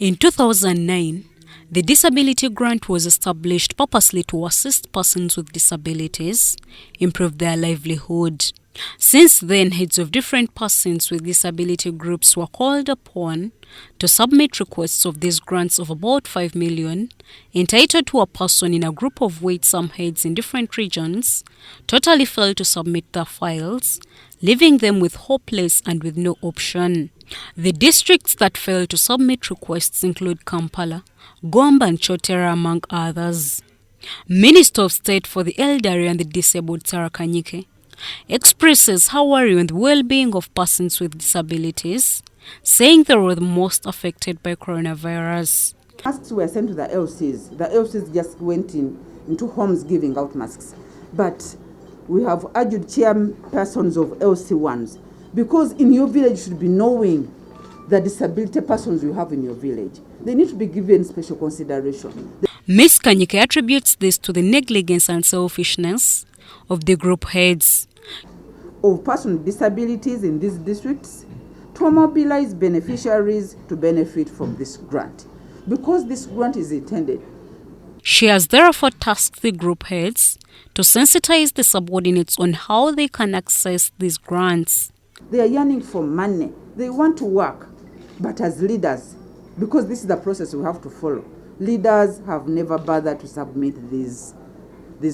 In 2009, the Disability Grant was established purposely to assist persons with disabilities improve their livelihood. Since then, heads of different persons with disability groups were called upon to submit requests of these grants of about 5 million, entitled to a person in a group of which some heads in different regions totally failed to submit their files, leaving them with hopeless and with no option. The districts that failed to submit requests include Kampala, Gombe and Chotera, among others. Minister of State for the Elderly and the Disabled, Sarah Kanyike, expresses her worry on the well-being of persons with disabilities, saying they were the most affected by coronavirus. Masks were sent to the LCs. The LCs just went into homes giving out masks. But we have urged chairpersons of LC1s, because in your village you should be knowing the disability persons you have in your village. They need to be given special consideration. Ms. Kanyike attributes this to the negligence and selfishness of the group heads of persons with disabilities in these districts to mobilize beneficiaries to benefit from this grant, because this grant is intended. She has therefore tasked the group heads to sensitize the subordinates on how they can access these grants. They are yearning for money. They want to work, but as leaders, because this is the process we have to follow, leaders have never bothered to submit these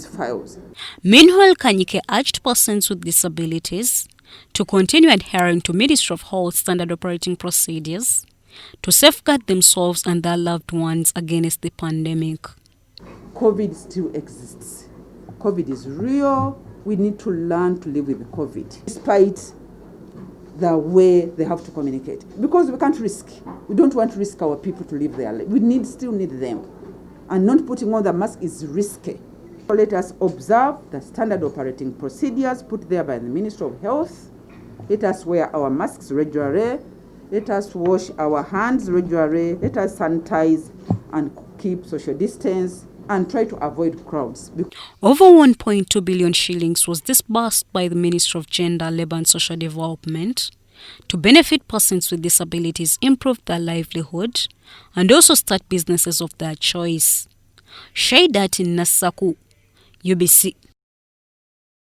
files. Meanwhile, Kanyike urged persons with disabilities to continue adhering to Ministry of Health standard operating procedures to safeguard themselves and their loved ones against the pandemic. COVID still exists. COVID is real. We need to learn to live with COVID, despite the way they have to communicate. Because we can't risk. We don't want to risk our people to live their life. We still need them. And not putting on the mask is risky. So let us observe the standard operating procedures put there by the Ministry of Health. Let us wear our masks regularly. Let us wash our hands regularly. Let us sanitize and keep social distance and try to avoid crowds. Over 1.2 billion shillings was disbursed by the Ministry of Gender, Labour and Social Development to benefit persons with disabilities, improve their livelihood, and also start businesses of their choice. Shaidat in Nasaku, UBC.